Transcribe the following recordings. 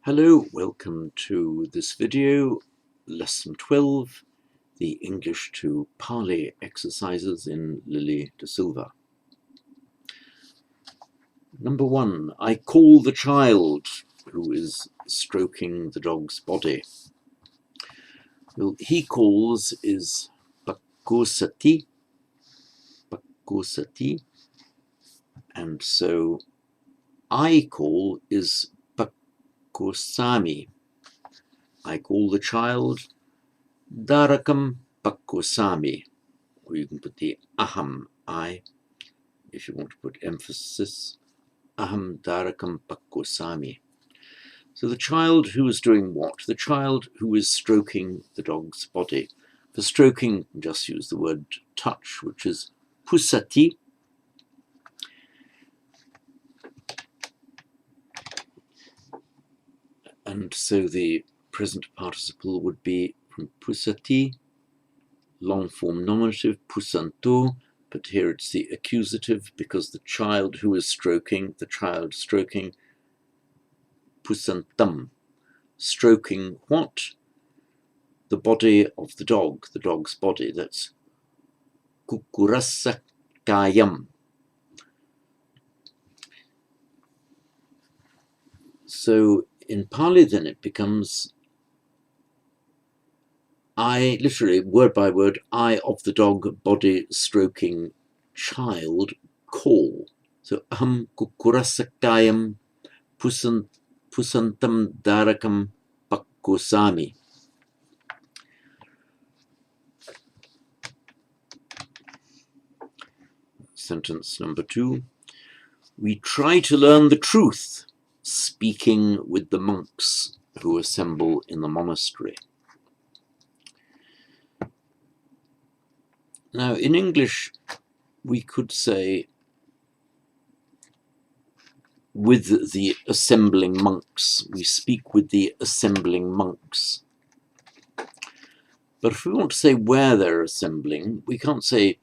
Hello, welcome to this video, lesson 12, the English to Pali exercises in Lily de Silva. Number 1, I call the child who is stroking the dog's body. Well, he calls is pakosati, and so I call is pakosami. I call the child darakam pakosami, or you can put the aham, I, if you want to put emphasis, aham darakam pakosami. So the child who is doing what? The child who is stroking the dog's body. For stroking, just use the word touch, which is pusati. And so the present participle would be from pusati, long form nominative, pusanto, but here it's the accusative because the child who is stroking, pusantam, stroking what? The body of the dog's body. That's kukurasakayam. So in Pali then it becomes I, literally word by word, I of the dog body stroking child call. So aham kukurasakayam pusantam darakam pakosami. Sentence number 2. We try to learn the truth, speaking with the monks who assemble in the monastery. Now, in English, we could say with the assembling monks. We speak with the assembling monks. But if we want to say where they're assembling, we can't say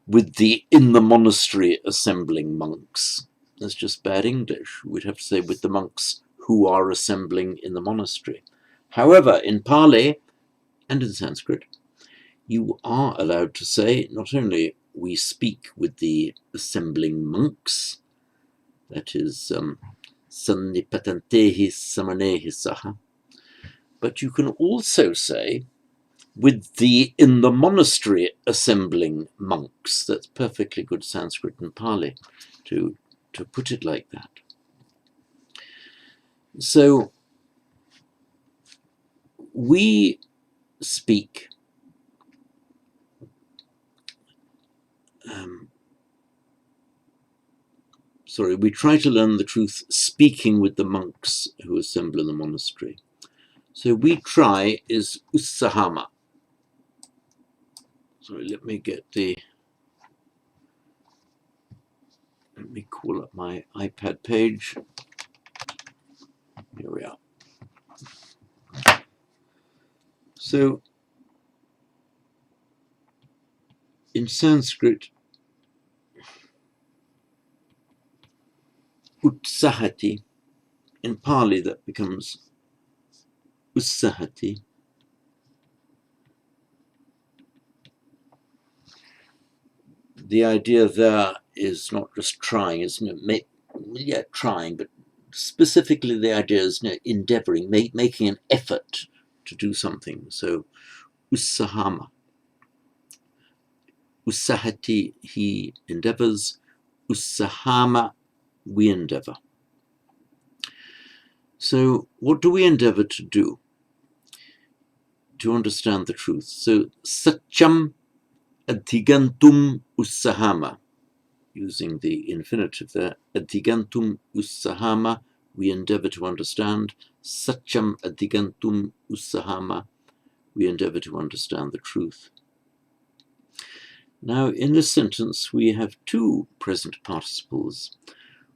with the in the monastery assembling monks. That's just bad English. We'd have to say with the monks who are assembling in the monastery. However, in Pali and in Sanskrit, you are allowed to say not only we speak with the assembling monks, that is sannipatantehi samanehi saha, but you can also say with the in the monastery assembling monks. That's perfectly good Sanskrit and Pali to put it like that. So we speak we try to learn the truth speaking with the monks who assemble in the monastery. So we try is ussahama. Sorry, let me call up my iPad page. Here we are. So in Sanskrit, utsahati, in Pali that becomes ussahati. The idea there is not just trying, isn't it? Trying, but specifically the idea is endeavoring, making an effort to do something. So ussahama. Ussahati, he endeavors. Ussahama, we endeavor. So what do we endeavor to do? To understand the truth. So satcham adhigantum ussahama, using the infinitive there. Adhigantum ussahama, we endeavor to understand. Satcham adhigantum ussahama, we endeavor to understand the truth. Now, in this sentence, we have two present participles.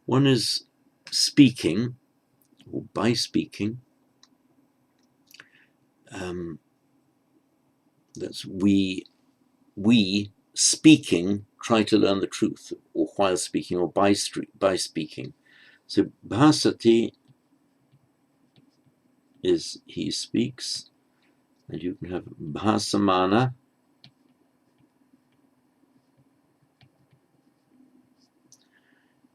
One is speaking, or by speaking. That's we speaking try to learn the truth, or while speaking, or by speaking. So bhasati is he speaks, and you can have bhasamana,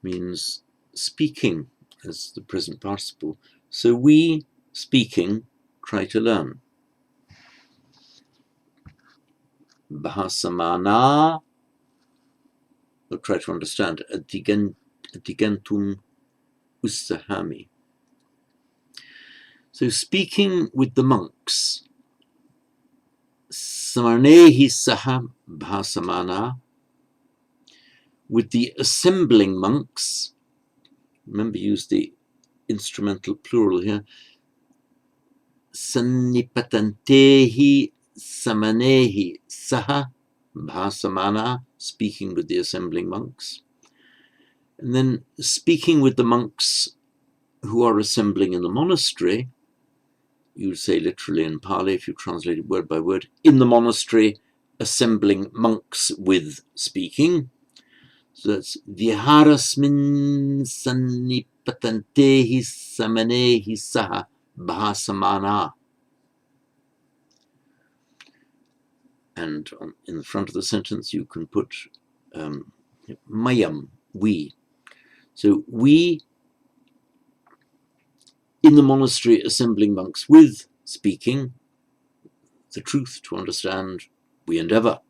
means speaking as the present participle. So we, speaking, try to learn. Bhasamana, or try to understand. Adigantum ussahami. So speaking with the monks. Samarnehi saha bhasamana. With the assembling monks. Remember, use the instrumental plural here. Sannipatantehi samanehi saha bhasamana, speaking with the assembling monks. And then speaking with the monks who are assembling in the monastery, you would say literally in Pali, if you translate it word by word, in the monastery, assembling monks with speaking. So that's viharasmin sannipatantehi samanehi saha bhasamana. And in the front of the sentence, you can put mayam, we. So we, in the monastery, assembling monks with speaking the truth to understand, we endeavor.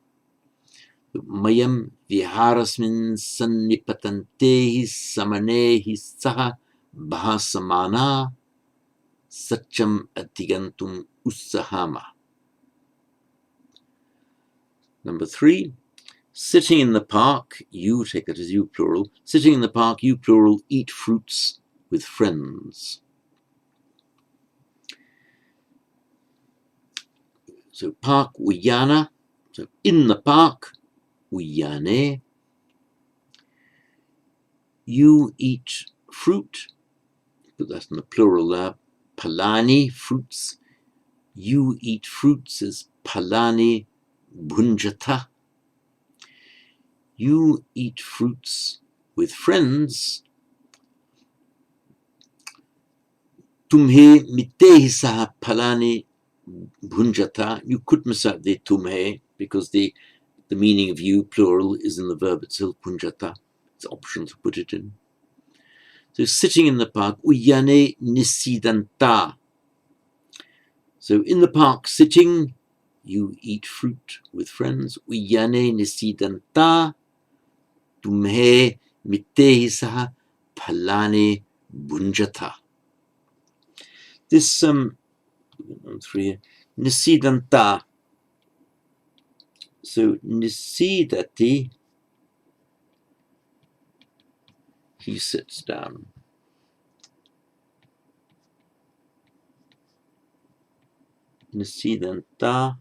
Mayam viharasmin sannipatantehi samanehi saha bhasamana satcham atigantum ussahama. Number 3, sitting in the park, you, take it as you plural, sitting in the park, you plural, eat fruits with friends. So park, uyana, so in the park, uyane. You eat fruit, put that in the plural there, palani, fruits. You eat fruits is palani bhunjata. You eat fruits with friends. Tumhe mittehi saha palani bhunjata. You could miss out the tumhe because the meaning of you, plural, is in the verb itself, bhunjata. It's optional to put it in. So sitting in the park, uyane nisidanta. So in the park, sitting, you eat fruit with friends. Uyane nisidanta. Tumhe mittehi saha palani bhunjata. This 3, nisidanta. So nisidati, he sits down. Nisidanta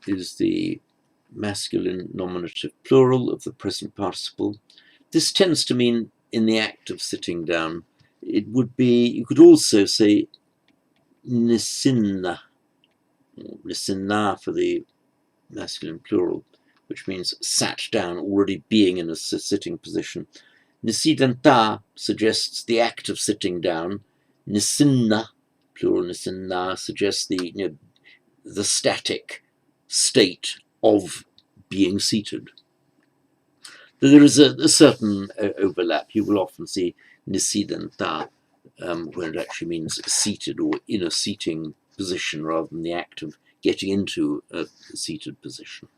is the masculine nominative plural of the present participle. This tends to mean in the act of sitting down. It would be, you could also say nisinna, nisinna for the masculine plural, which means sat down, already being in a sitting position. Nisidanta suggests the act of sitting down. Nisinna, plural nisinna, suggests the static state of being seated. There is a certain overlap. You will often see nisidanta when it actually means seated or in a seating position rather than the act of getting into a seated position.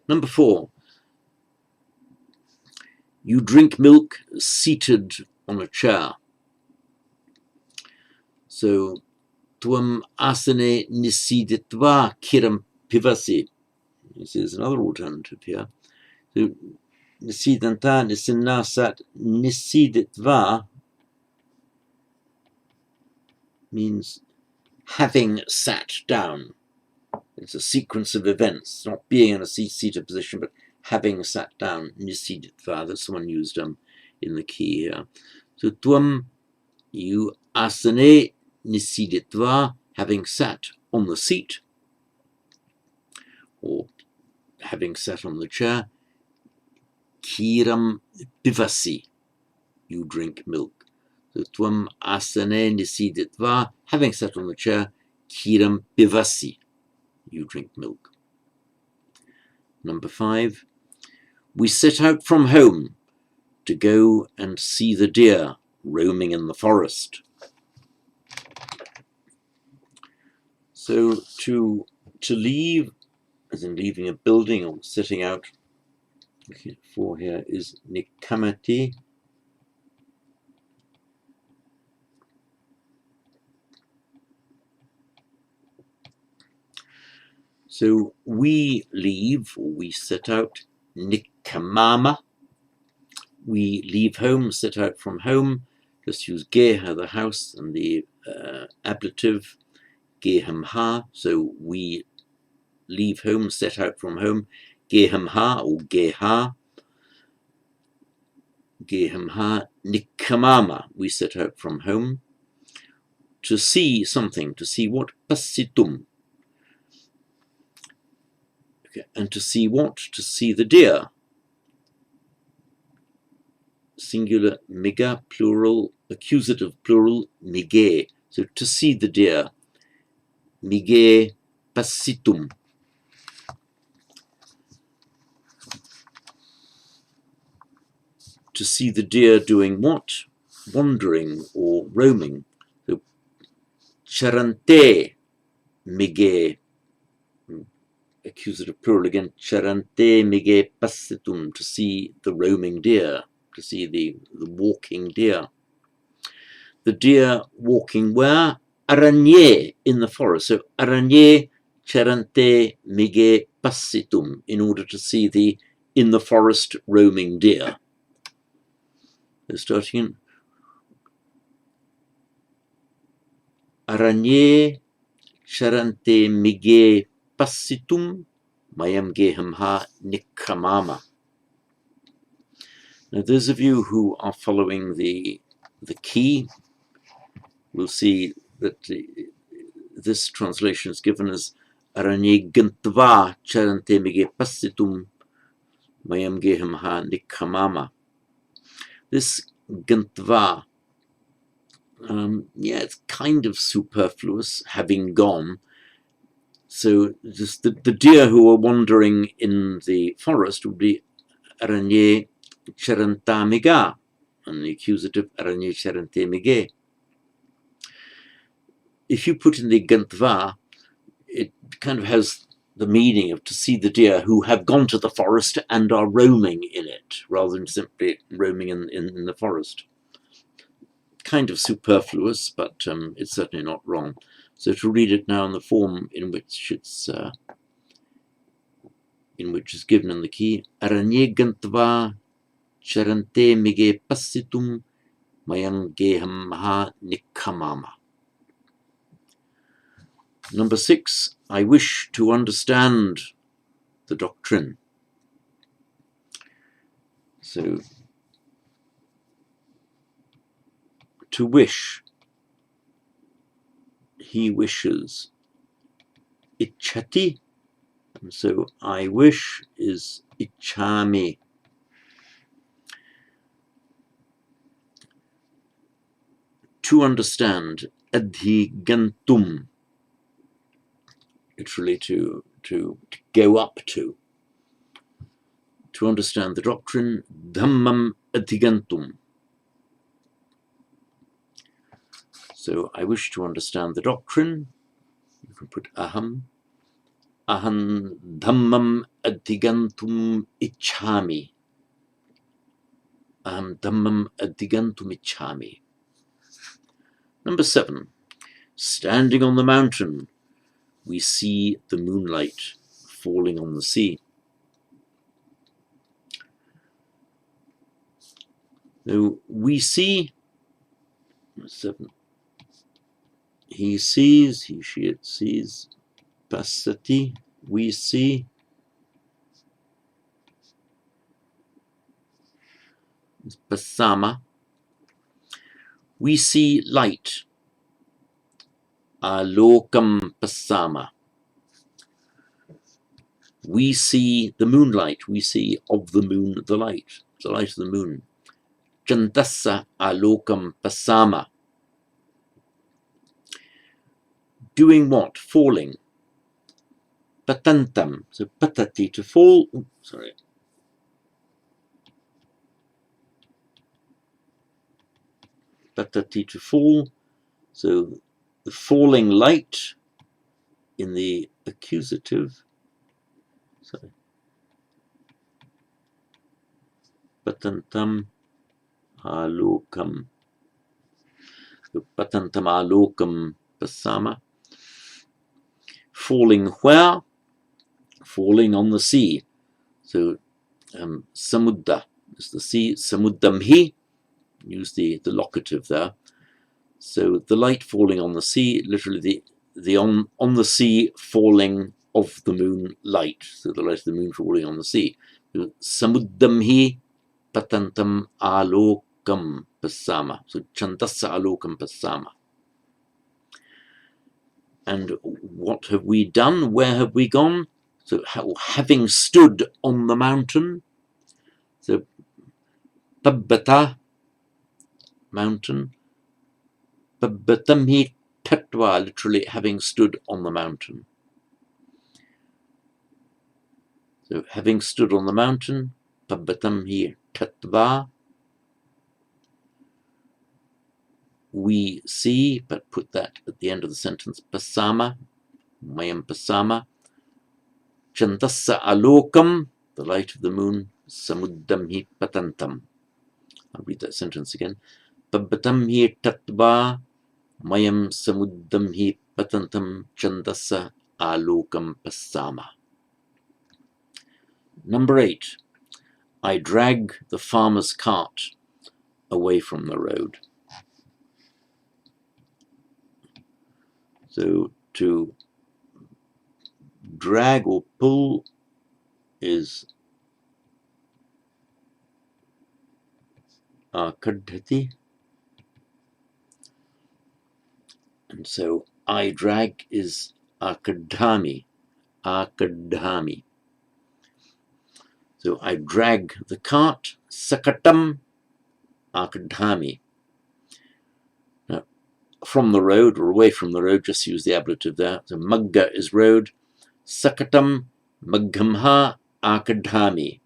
Number 4, you drink milk seated on a chair. So, tvam asane nisiditva kiram pivasi. This is another alternative here. So, nisidanta nisinna sat nisiditva means having sat down. It's a sequence of events, not being in a seated position, but having sat down. Nisiditva, that's the one used in the key here. So, tvam, you asane nisiditva, having sat on the seat, or having sat on the chair. Kiram pivasi, you drink milk. So tvam asane nisiditva, having sat on the chair, kiram pivasi, you drink milk. Number 5, we set out from home to go and see the deer roaming in the forest. So to leave, as in leaving a building or setting out, for here is nikamati. So we leave, or we set out, nikamama. We leave home, set out from home. Just use geha, the house, and the ablative, gehamha. So we leave home, set out from home. Gehamha or geha. Gehamha nikamama. We set out from home to see something, to see what? Pasitum. Okay. And to see what? To see the deer. Singular miga, plural, accusative plural, mige. So to see the deer. Mige pasitum. To see the deer doing what? Wandering or roaming. So charante mige, accusative plural again, charante mige pasitum, to see the roaming deer, to see the walking deer. The deer walking where? Aranye, in the forest. So aranye charante mige pasitum, in order to see the in the forest roaming deer. So starting in aranye charante mige pasitum mayam gehamha nikamama. Now those of you who are following the key will see that this translation is given as aranye gantva charante mige pasitum mayam gehamha nikamama. This gantva, yeah, it's kind of superfluous, having gone. So just the deer who are wandering in the forest would be aranye charantamiga, and the accusative aranye charantamige. If you put in the gantva, it kind of has the meaning of to see the deer who have gone to the forest and are roaming in it, rather than simply roaming in the forest. Kind of superfluous, but it's certainly not wrong. So to read it now in the form in which it's given in the key, aranye gantva charante mige pasitum mayam geham ha nikamama. Number 6, I wish to understand the doctrine. So to wish, he wishes, ichati, and so I wish is ichami. To understand, adhigantum, literally to go up to. To understand the doctrine, dhammam adhigantum. So I wish to understand the doctrine. You can put aham. Aham dhammam adhigantum ichhami. Aham dhammam adhigantum ichhami. Number 7, standing on the mountain, we see the moonlight falling on the sea. So we see, 7, he sees, he, she, it sees, pasati, we see, pasama, we see light, alokam pasama. We see the moonlight, we see of the moon the light of the moon. Chandassa alokam pasama. Doing what? Falling. Patantam. So patati, to fall. Sorry. Patati, to fall. So the falling light in the accusative. Sorry. Patantam alokam. So patantam alokam pasama. Falling where? Falling on the sea. So samudda is the sea. Samuddamhi. Use the locative there. So the light falling on the sea, literally the on the sea falling of the moon light. So the light of the moon falling on the sea. Samuddamhi patantam alokam pasama. So chandassa alokam pasama. And what have we done? Where have we gone? So having stood on the mountain. So pabbata, mountain. Pabbatamhi tatva, literally having stood on the mountain. So having stood on the mountain, pabbatamhi tatva. We see, but put that at the end of the sentence, pasama, mayam pasama. Chandassa alokam, the light of the moon, samuddamhi patantam. I'll read that sentence again. Pabbatamhi tatva, mayam samuddamhi patantam chandassa alokam pasama. Number 8. I drag the farmer's cart away from the road. So to drag or pull is akadhati. And so I drag is akadhami. Akadhami. So I drag the cart, sakatam akadhami. Now, from the road or away from the road, just use the ablative there. So magga is road, sakatam maggamha akadhami.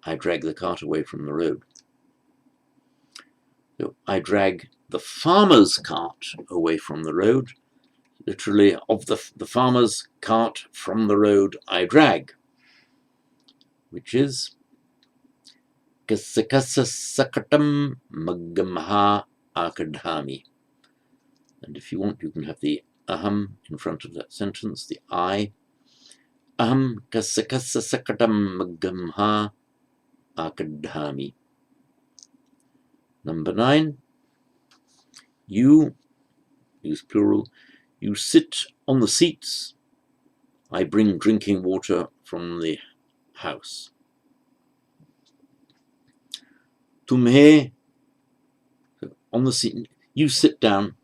I drag the cart away from the road. So I drag the farmer's cart away from the road. Literally, of the farmer's cart from the road I drag, which is kasakasa sakatam maggamha akadhami. And if you want, you can have the aham in front of that sentence, the I. Aham kasakasa sakatam maggamha akadhami. Number 9. You, use plural, you sit on the seats. I bring drinking water from the house. Tumhe, on the seat, you sit down.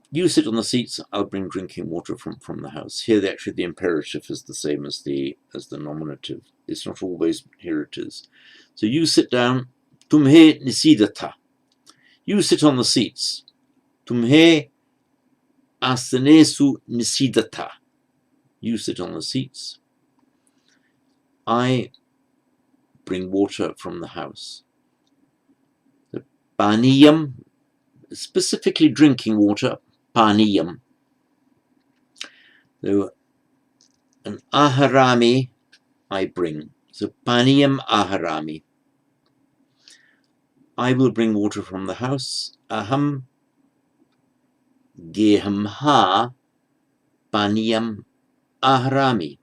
You sit on the seats, I'll bring drinking water from the house. Here, actually, the imperative is the same as the nominative. It's not always, here it is. So you sit down. Tumhe nisidata. You sit on the seats. Tumhe asanesu nisidata. You sit on the seats. I bring water from the house. The paniyam, specifically drinking water, paniyam. So an aharami I bring. So paniyam aharami. I will bring water from the house. Aham gehamha paniyam aharami.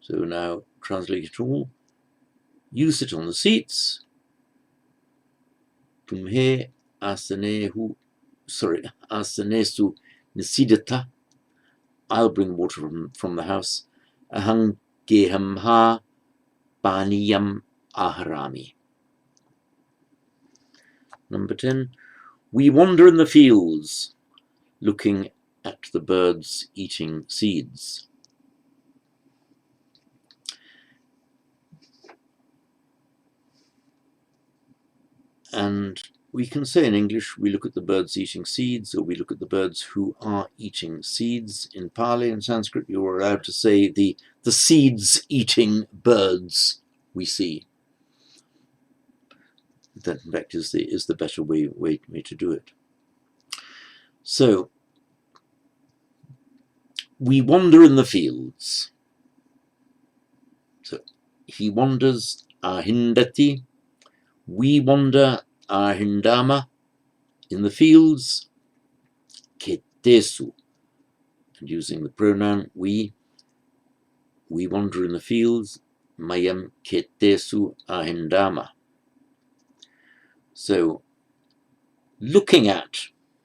So now translate it all. You sit on the seats. Tumhe asanesu nisidata. I'll bring water from the house. Aham gehamha paniyam aharami. Number 10. We wander in the fields, looking at the birds eating seeds. And we can say in English, we look at the birds eating seeds, or we look at the birds who are eating seeds. In Pali and Sanskrit, you're allowed to say the seeds eating birds we see. That, in fact, is the better way to do it. So, we wander in the fields. So, he wanders, ahindati. We wander, ahindama. In the fields, ketesu. And using the pronoun we wander in the fields, mayam ketesu ahindama. So, looking at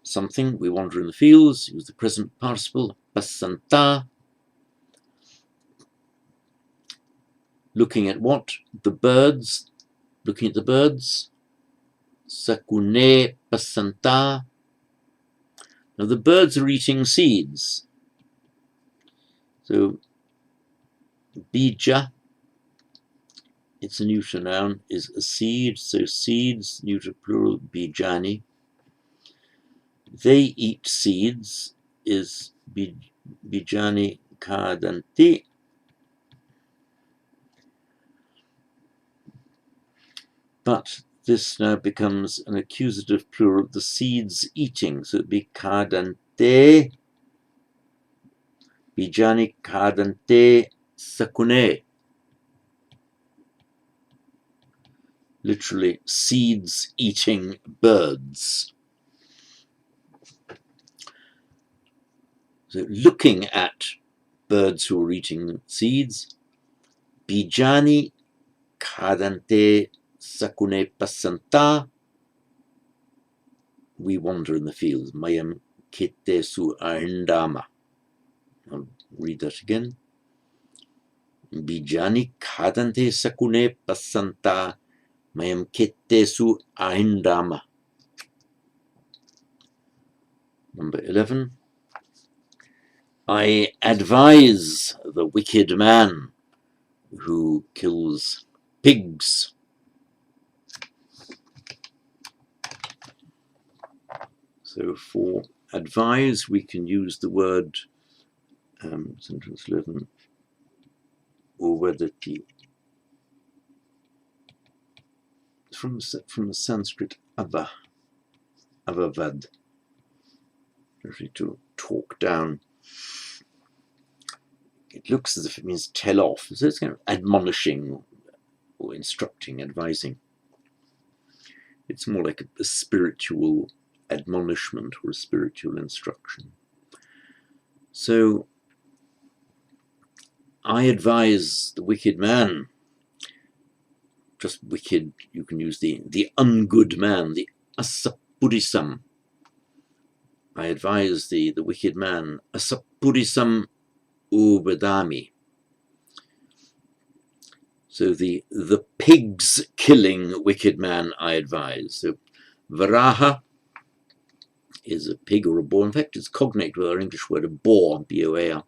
something, we wander in the fields, use the present participle, pasanta. Looking at what? The birds. Looking at the birds, sakune pasanta. Now the birds are eating seeds. So, bija, it's a neuter noun, is a seed. So seeds, neuter plural, bijani. They eat seeds is bijani kadanti. But this now becomes an accusative plural of the seeds eating. So it'd be kadante, bijani kadante sakune. Literally, seeds eating birds. So looking at birds who are eating seeds, bijani kadante sakune pasanta. We wander in the fields. Mayam kite su ahindama. I'll read that again. Bijani kadante sakune pasanta. Mayam kite su ahindama. Number 11. I advise the wicked man who kills pigs. So for advise, we can use the word, sentence 11, uvedati. From the Sanskrit avavad, actually to talk down. It looks as if it means tell off, so it's kind of admonishing or instructing, advising. It's more like a spiritual admonishment or a spiritual instruction. So, I advise the wicked man, just wicked, you can use the ungood man, the asapurisam. I advise the wicked man, asapurisam ubadami. So the pigs killing wicked man I advise. So varaha is a pig or a boar. In fact, it's cognate with our English word a boar, B-O-A-R.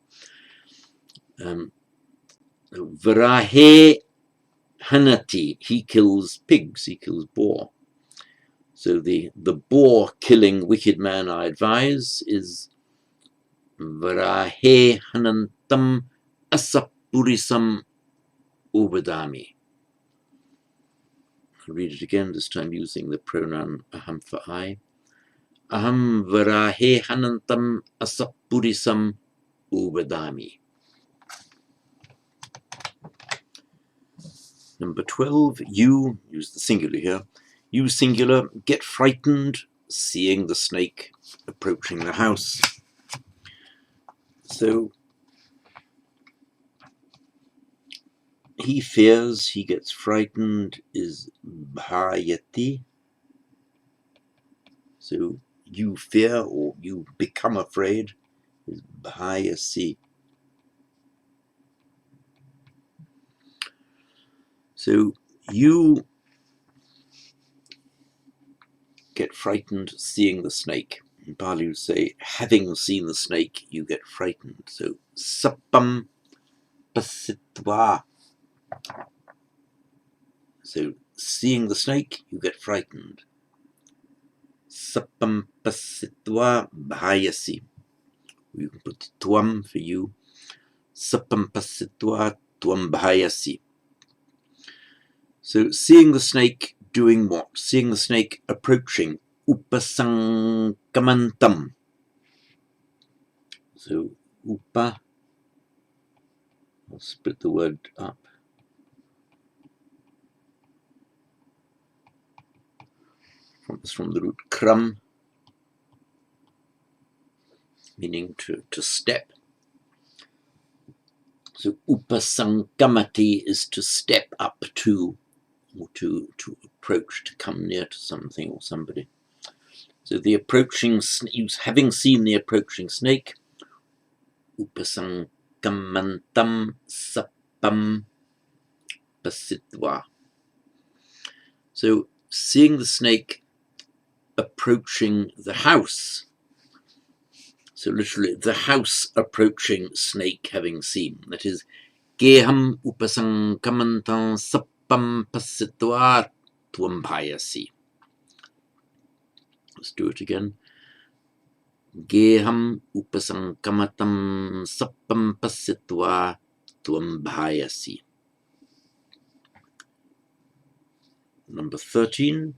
Varahe hanati, he kills pigs, he kills boar. So the boar killing wicked man I advise is varahe hanantam asapurisam ubadami. I'll read it again, this time using the pronoun aham for I. Aham varahe hanantam asapurisam ubadami. Number 12, you, use the singular here, you singular, get frightened seeing the snake approaching the house. So, he fears, he gets frightened, is bhayati. So, you fear or you become afraid is bhayasi. So, you get frightened seeing the snake. In Pali, you say, having seen the snake, you get frightened. So, sappam pasitva. So, seeing the snake, you get frightened. Sapam pasitva bhayasi. You can put tuam for you. Sapam pasitva tuam bhayasi. So seeing the snake doing what? Seeing the snake approaching. Upasankamantam. So upa, I'll split the word up. It's from the root kram, meaning to step. So upasankamati is to step up to, or to approach, to come near to something or somebody. So the approaching, having seen the approaching snake, upasankamantam sapam pasitva. So seeing the snake approaching the house. So literally, the house approaching snake having seen. That is, geham upasankamantam sapam pasitva tuam bhayasi. Let's do it again. Geham upasankamatam sapam pasitva tuam bhayasi. Number 13.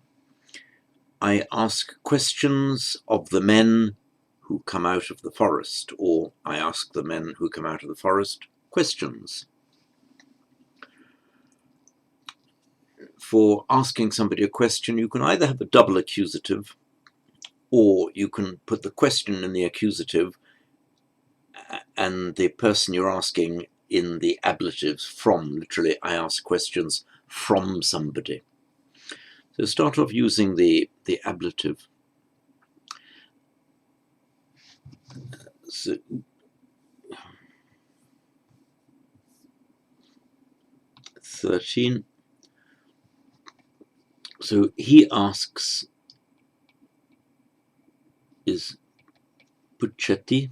I ask questions of the men who come out of the forest, or I ask the men who come out of the forest questions. For asking somebody a question, you can either have a double accusative, or you can put the question in the accusative and the person you're asking in the ablatives from. Literally, I ask questions from somebody. So start off using the ablative. So, 13. So he asks is puchati.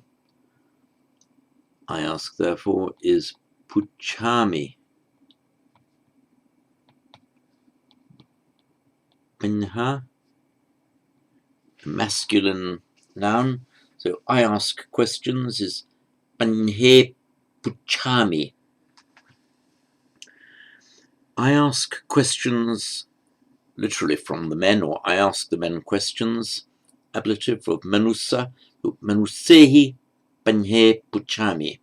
I ask, therefore, is puchami. Pinha, masculine noun. So I ask questions is panhe puchami. I ask questions literally from the men, or I ask the men questions. Ablative of manusa, manusehi panhe puchami.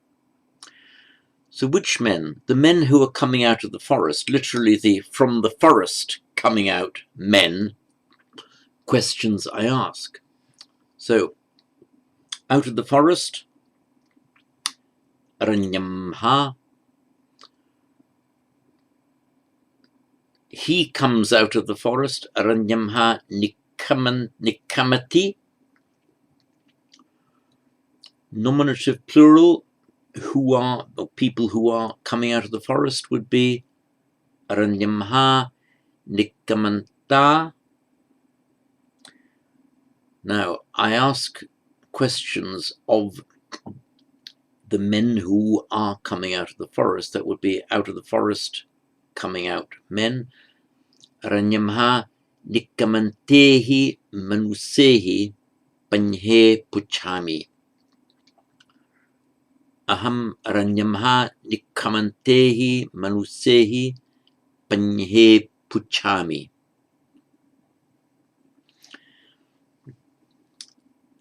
So which men? The men who are coming out of the forest, literally the from the forest coming out men, questions I ask. So, out of the forest, aranyamha. He comes out of the forest, aranyamha nikamati. Nominative plural, who are, or people who are coming out of the forest would be aranyamha nikamanta. Now, I ask questions of the men who are coming out of the forest. That would be out of the forest, coming out men. Aranyamha nikamantehi manusehi panhe puchami. Aham aranyamha nikamantehi manusehi panhe puchami.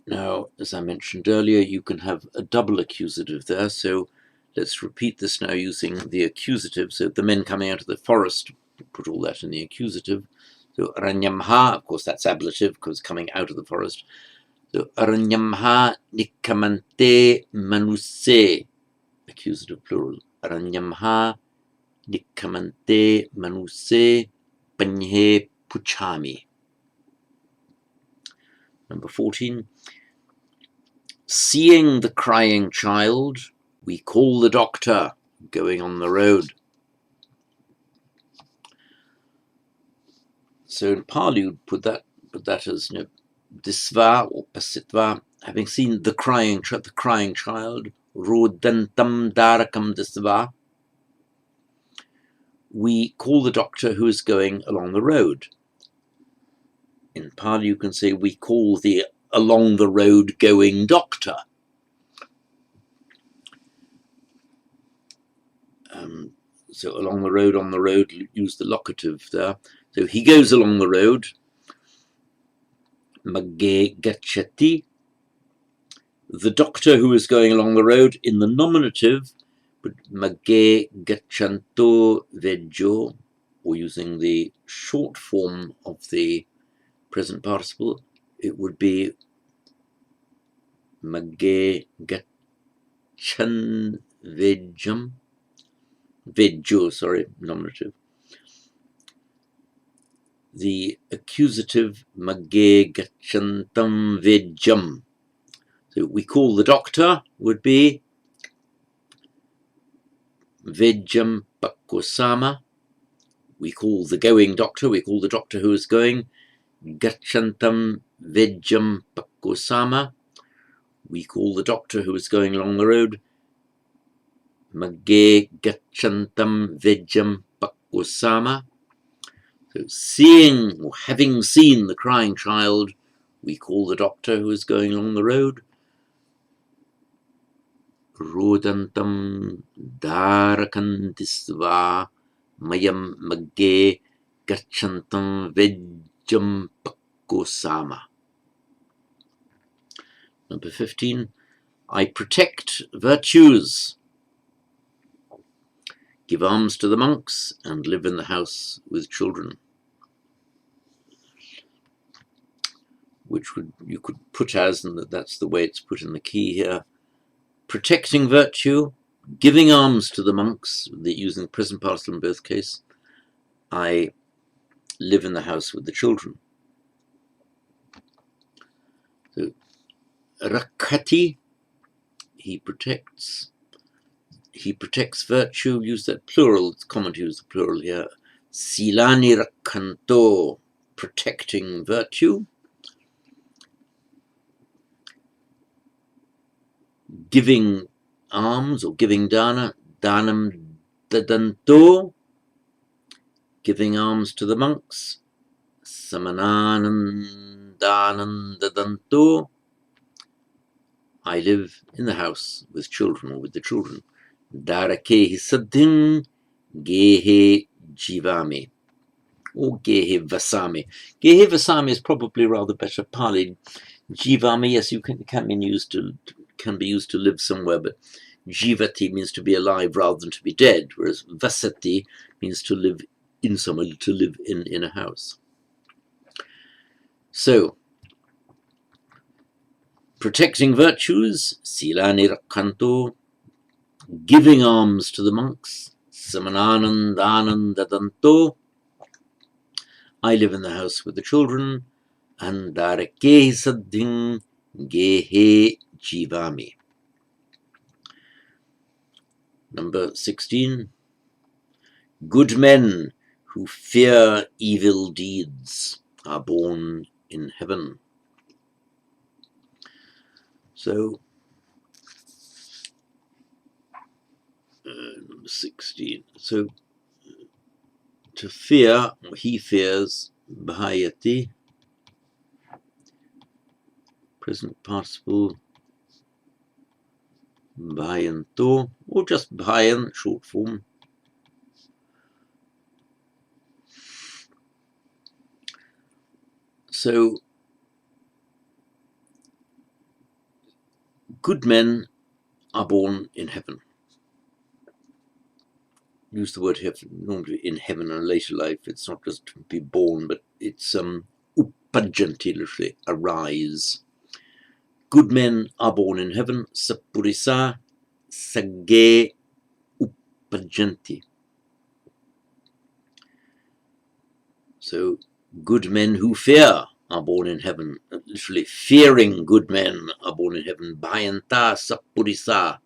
Now, as I mentioned earlier, you can have a double accusative there, so let's repeat this now using the accusative. So the men coming out of the forest, put all that in the accusative. So aranyamha, of course that's ablative because coming out of the forest. So aranyamha nikamante manuse, accusative plural. Aranyamha nikamante manuse panhe puchami. Number 14. Seeing the crying child, we call the doctor going on the road. So in Pali, you'd put that as, disva or pasitva. Having seen the crying child, rodantam darakam disva, we call the doctor who is going along the road. In Pali you can say, we call the along the road going doctor. So along the road, on the road, use the locative there. So he goes along the road. Magge gacchati. The doctor who is going along the road in the nominative, but magge gacchanto veggio, or using the short form of the present participle, it would be magge gacchan veggium. Veggio, sorry, nominative. The accusative magge gacchantam veggium. So we call the doctor would be veggiam pakkosama. We call the going doctor, we call the doctor who is going gacchantam veggiam pakkosama. We call the doctor who is going along the road magge gacchantam veggiam pakkosama. So seeing or having seen the crying child, we call the doctor who is going along the road rodantam darakantisva mayam magge gacchantam vejjam pakkosama. Number 15. I protect virtues, give alms to the monks, and live in the house with children. Which you could put as, and that's the way it's put in the key here, protecting virtue, giving alms to the monks, using the present participle in both cases. I live in the house with the children. So, rakhati, he protects virtue, use that plural, it's common to use the plural here. Silani rakhanto, protecting virtue. Giving alms or giving dana, danam dadanto, giving alms to the monks, samananam danam dadanto. I live in the house with children or with the children. Darakehi saddhin gehe jivami or gehe vasami. Gehe vasami is probably rather better. Pali. Jivami, yes, you can be used to live somewhere, but jivati means to be alive rather than to be dead, whereas vasati means to live in somewhere, to live in a house. So, protecting virtues, silani rakhanto, giving alms to the monks, samananam dadanto, I live in the house with the children, and darake saddhin gehe jivami. Number 16. Good men who fear evil deeds are born in heaven. So, number 16. So, to fear, he fears, bhayati, present participle, bhayanto, or just bhayan, short form. So, good men are born in heaven. Use the word heaven, normally in heaven in a later life. It's not just to be born, but it's uppajanti, literally, arise. Good men are born in heaven. Sapurisa sagge uppajanti. So, good men who fear are born in heaven. Literally, fearing good men are born in heaven. Bhayanta sapurisa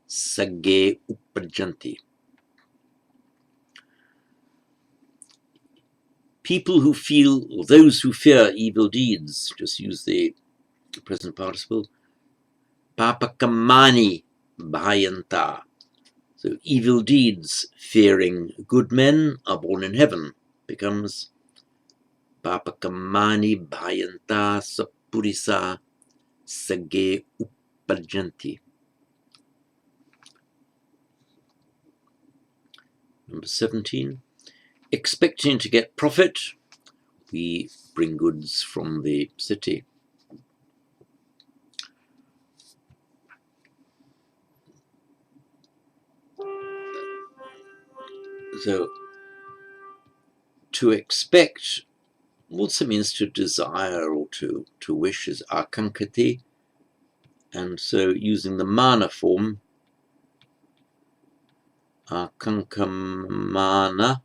sagge uppajanti. People who feel, or those who fear evil deeds, just use the present participle, papakamani bhayanta. So evil deeds fearing good men are born in heaven becomes papakamani bhayanta sapurisa sage uppajanti. Number 17. Expecting to get profit, we bring goods from the city. So, to expect also means to desire or to wish is akankati. And so using the mana form, akankamana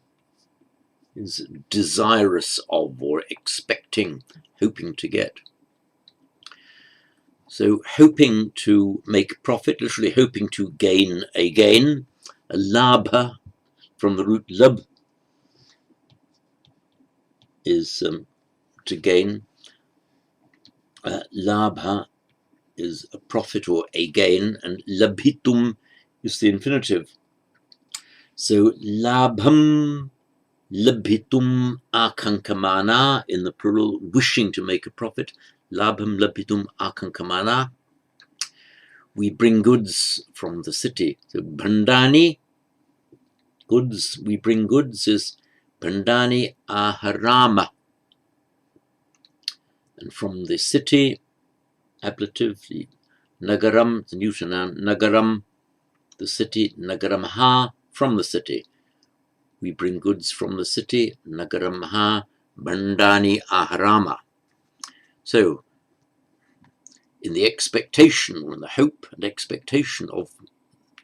is desirous of or expecting, hoping to get. So hoping to make profit, literally hoping to gain a gain, a labha from the root lab is to gain. Labha is a profit or a gain, and labhitum is the infinitive. So labham labhitum akankamana in the plural, wishing to make a profit. Labham labhitum akankamana. We bring goods from the city. So bhandani, goods, we bring goods is bhandani aharama. And from the city, ablative, the nagaram, the neuter noun, nagaram, the city, nagaramha, from the city. We bring goods from the city, nagaramha, bhandani aharama. So, in the expectation, or in the hope and expectation of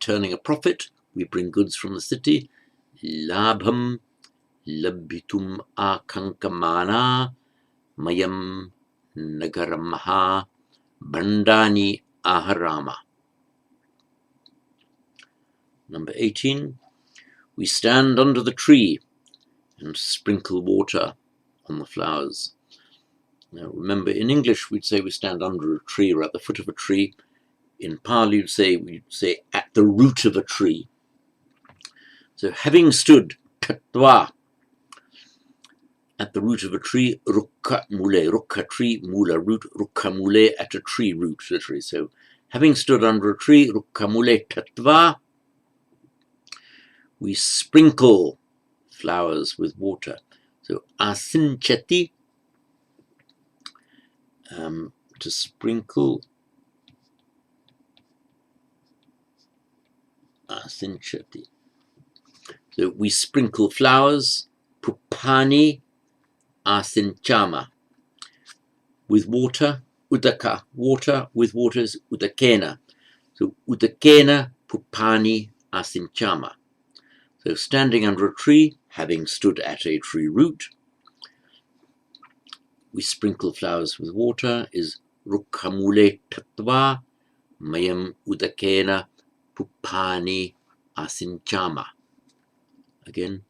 turning a profit, we bring goods from the city, labham labhitum akankamana mayam nagaramha bhandani aharama. Number 18, we stand under the tree and sprinkle water on the flowers. Now remember, in English we'd say we stand under a tree or at the foot of a tree. In Pali we'd say at the root of a tree. So having stood tatva at the root of a tree, rukka mule, rukka tree, mula root, rukka mule at a tree root, literally. So having stood under a tree, rukka mule tatva, we sprinkle flowers with water. So asinchati, to sprinkle, asinchati. So we sprinkle flowers, pupani asinchama, with water, udaka, water, with waters, udakena. So udakena pupani asinchama. So standing under a tree, having stood at a tree root, we sprinkle flowers with water is rukhamule tatva mayam udakena pupani asinchama. Again,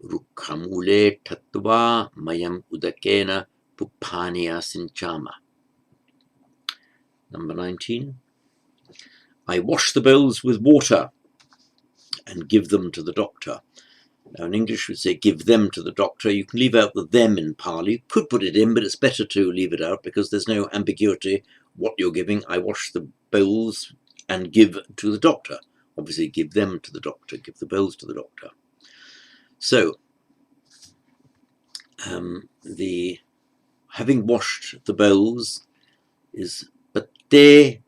rukhamule tatva mayam udakena pupani asinchama. Number 19, I wash the bowls with water and give them to the doctor. Now in English we say give them to the doctor. You can leave out the them in Pali. You could put it in, but it's better to leave it out because there's no ambiguity what you're giving. I wash the bowls and give to the doctor. Obviously give them to the doctor, give the bowls to the doctor. So the having washed the bowls is patte,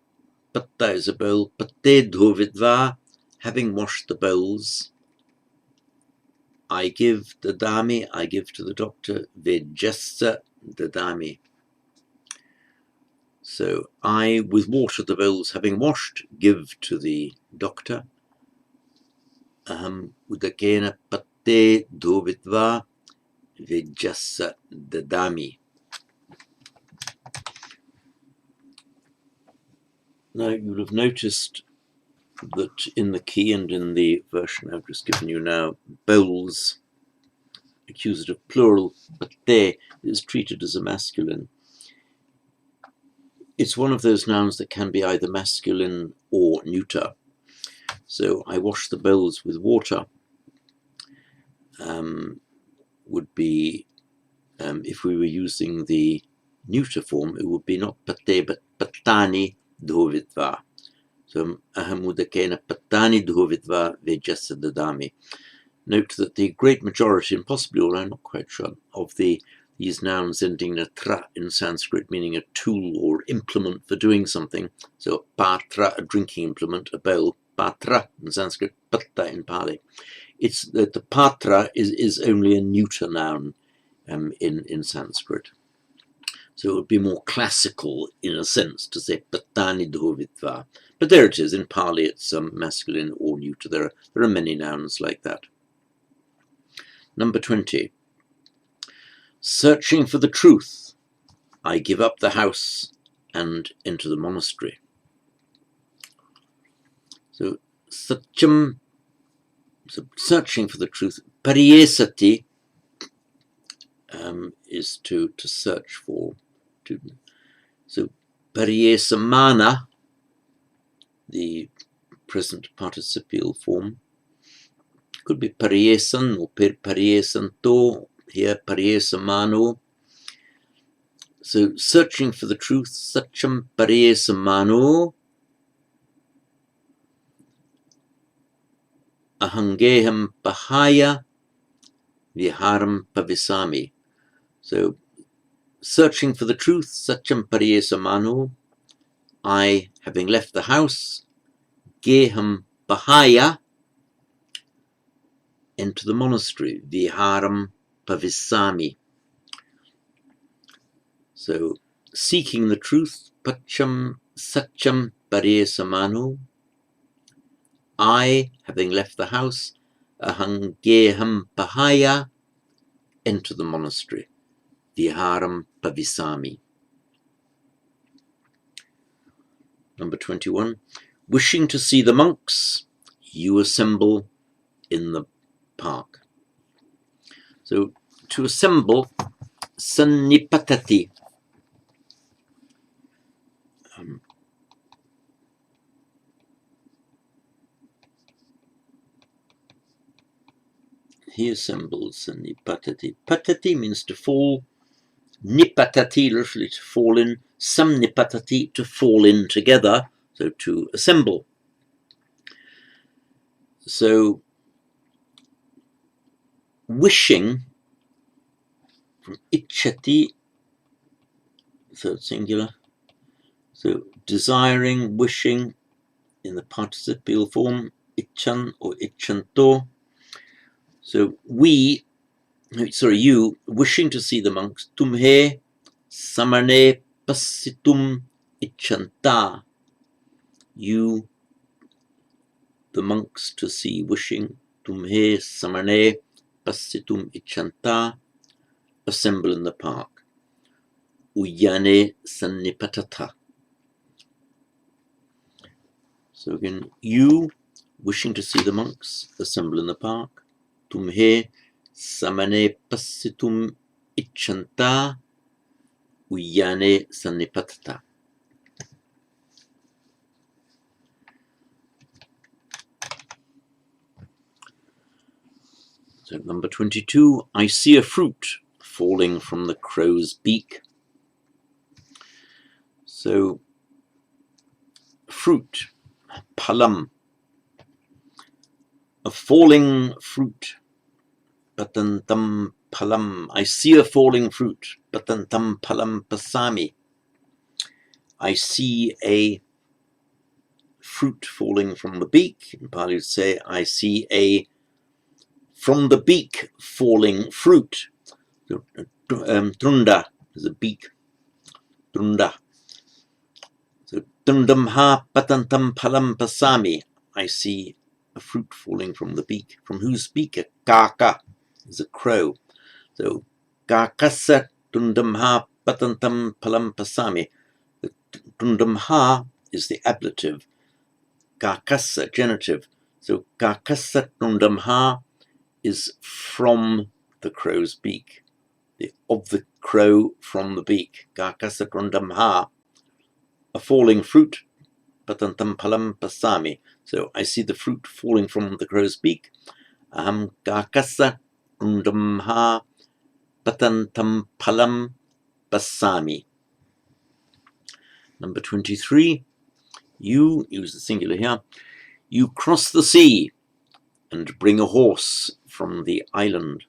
patta is a bowl, patte dhovidva, having washed the bowls, I give dadami, I give to the doctor, vejassa dadami. So I, with water the bowls having washed, give to the doctor. Aham udakena patte dhovitva vejassa dadami. Now you'll have noticed that in the key and in the version I've just given you now, bowls, accusative plural, patte, is treated as a masculine. It's one of those nouns that can be either masculine or neuter. So I wash the bowls with water would be If we were using the neuter form, it would be not pate but patani dhovitva. So aham udakena patani dhovitva vejasa dadami. Note that the great majority, and possibly all, I'm not quite sure, of these nouns ending in a tra in Sanskrit, meaning a tool or implement for doing something. So patra, a drinking implement, a bowl, patra in Sanskrit, patta in Pali. It's that the patra is only a neuter noun in Sanskrit. So it would be more classical in a sense to say patani dhovitva. But there it is, in Pali it's masculine or neuter. There are many nouns like that. Number 20. Searching for the truth, I give up the house and enter the monastery. So satyam, so searching for the truth. Pariyesati is to search for. So pariyesamana, the present participial form, could be pariyesan or pariyesanto, here pariyesamano. So searching for the truth, satyam pariyesamano, ahangeham pahaya viharam pavisami. So searching for the truth, satyam pariyesamano, I, having left the house, geham pahaya, enter the monastery, viharam pavisami. So seeking the truth, pacham satyam pariyesamano, I, having left the house, ahangeham pahaya, enter the monastery, viharam pavisami. Number 21. Wishing to see the monks, you assemble in the park. So to assemble, sannipatati. He assembles sannipatati. Patati means to fall. Nipatati, literally to fall in. Samnipatati, to fall in together. So to assemble. So wishing from ichati, third singular. So desiring, wishing in the participial form, ichan or ichanto. So you, wishing to see the monks, tumhe samane pasitum ichanta. You, the monks, to see, wishing, tumhe samane pasitum ichanta, assemble in the park. Uyane sannipatata. So again, you, wishing to see the monks, assemble in the park. Tumhe samane pasitum ichanta, uyane sannipatata. So number 22, I see a fruit falling from the crow's beak. So fruit, palam, a falling fruit, patantam palam. I see a falling fruit, patantam palam pasami. I see a fruit falling from the beak. In Pali you'd say, I see a from the beak falling fruit. Trunda is a beak. Trunda. So tundam ha patantam palam pasami. I see a fruit falling from the beak. From whose beak? A kaka is a crow. So kakasa tundam ha patantam palam pasami. The tundam ha is the ablative. Kakasa, genitive. So kakasa tundam ha is from the crow's beak. Of the crow from the beak. Kakasa tundam ha, a falling fruit. Patantam palam pasami. So I see the fruit falling from the crow's beak. Aham kakasa tundam ha patantam palam pasami. Number 23, you, use the singular here, you cross the sea and bring a horse from the island.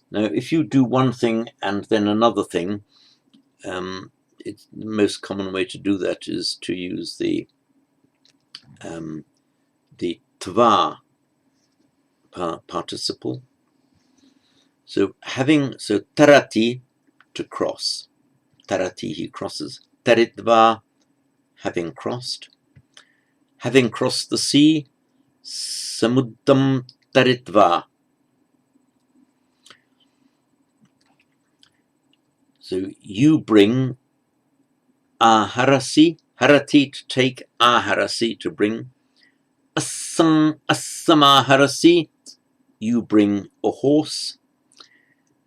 Now, if you do one thing and then another thing, it's the most common way to do that is to use the tva participle. So tarati, to cross. Tarati, he crosses. Taritva, having crossed. Having crossed the sea, samuddam taritva. So you bring aharasi, harati to take, aharasi to bring. Assamaharasi, you bring a horse.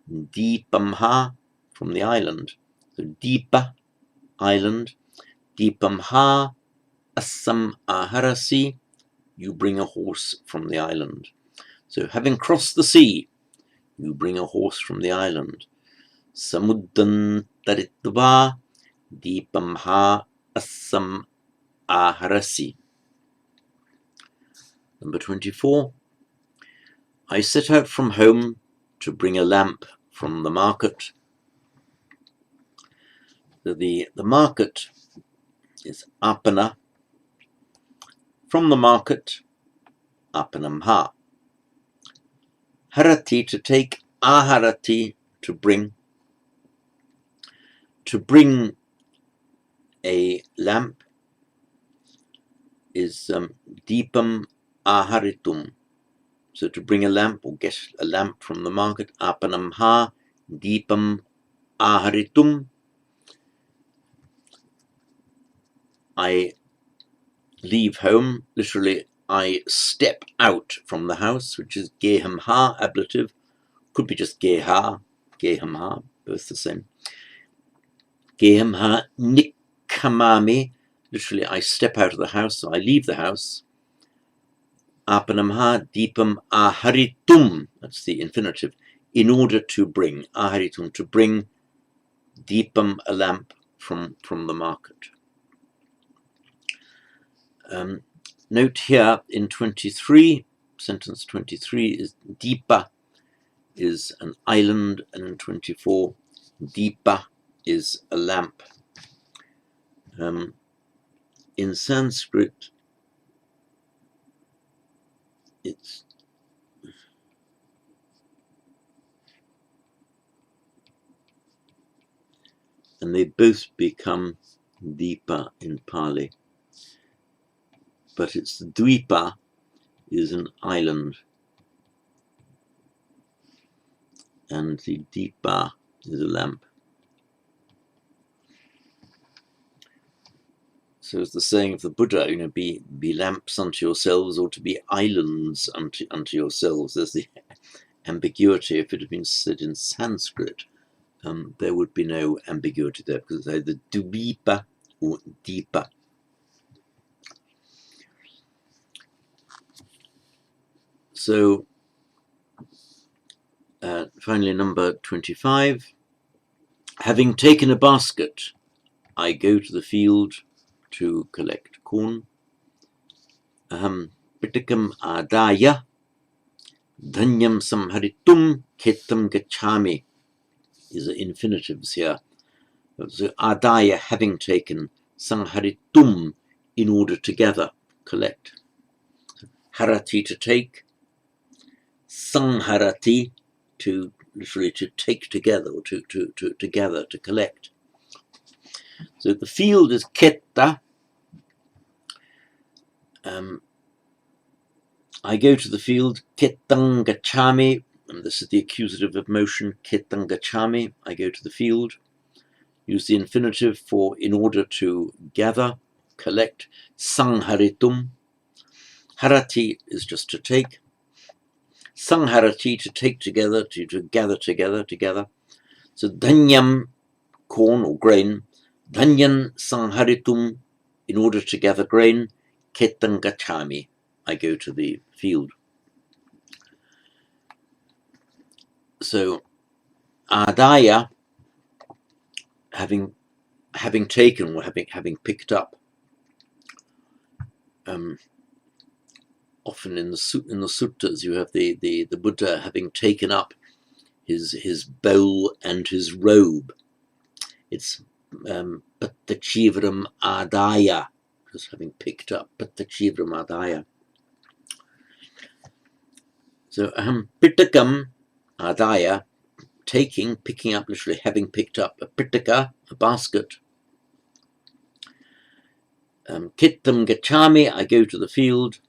Deepamha, from the island. So Deepa, island. Deepamha, Assam aharasi, you bring a horse from the island. So having crossed the sea, you bring a horse from the island. Samuddan taritva, Deepamha, Assam aharasi. Number 24. I set out from home to bring a lamp from the market. The market is apana. From the market, apanamha. Harati, to take, aharati, to bring. To bring a lamp is deepam aharitum. So to bring a lamp or get a lamp from the market, apanamha, deepam aharitum. I leave home, literally I step out from the house, which is gehamha, ablative. Could be just geha, gehamha, both the same. Gehamha nikhamami, literally I step out of the house, so I leave the house. Apanamha deepam aharitum, that's the infinitive, in order to bring, aharitum, to bring deepam, a lamp from the market. Note here in 23, sentence 23 is Deepa is an island, and in 24, Deepa is a lamp. In Sanskrit, and they both become Deepa in Pali. But it's Dvipa is an island, and the Deepa is a lamp. So it's the saying of the Buddha, be lamps unto yourselves, or to be islands unto yourselves. There's the ambiguity. If it had been said in Sanskrit, there would be no ambiguity there, because it's either Dvipa or Deepa. So finally, number 25. Having taken a basket, I go to the field to collect corn. Aham pitikam adaya dhanyam samharitum ketam gachami is the infinitives here. So adaya, having taken, sangharitum, in order to gather, collect. Harati, to take. Sangharati, to literally to take together, or to gather, to collect. So the field is ketta. I go to the field, ketang gachami, and this is the accusative of motion, ketang gachami, I go to the field. Use the infinitive for in order to gather, collect, sangharitum. Harati is just to take. Sangharati, to take together, to gather together. So dhanyam, corn or grain, dhanyan sangharitum, in order to gather grain, ketang gachami, I go to the field. So adaya, having taken or having picked up. Often in the suttas you have the Buddha having taken up his bowl and his robe. It's Pattachivram adaya, just having picked up Pattachivram adaya. So Pitakam adaya, taking, picking up, literally having picked up. A pitaka, a basket. Kittam gachami, I go to the field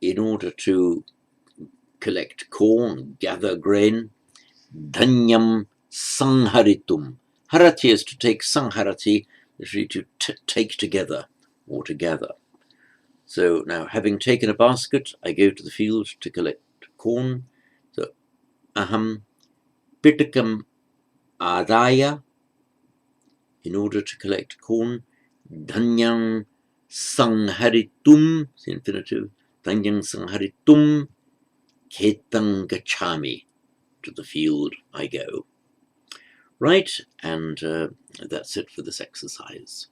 in order to collect corn, gather grain. Dhanyam sangharitum. Harati is to take, sangharati, literally to take together or to gather. So now, having taken a basket, I go to the field to collect corn. So aham pitakam adaya, in order to collect corn. Dhanyam sangharitum, the infinitive. Dhanyam sangharitum ketam gachami, to the field I go. Right, and that's it for this exercise.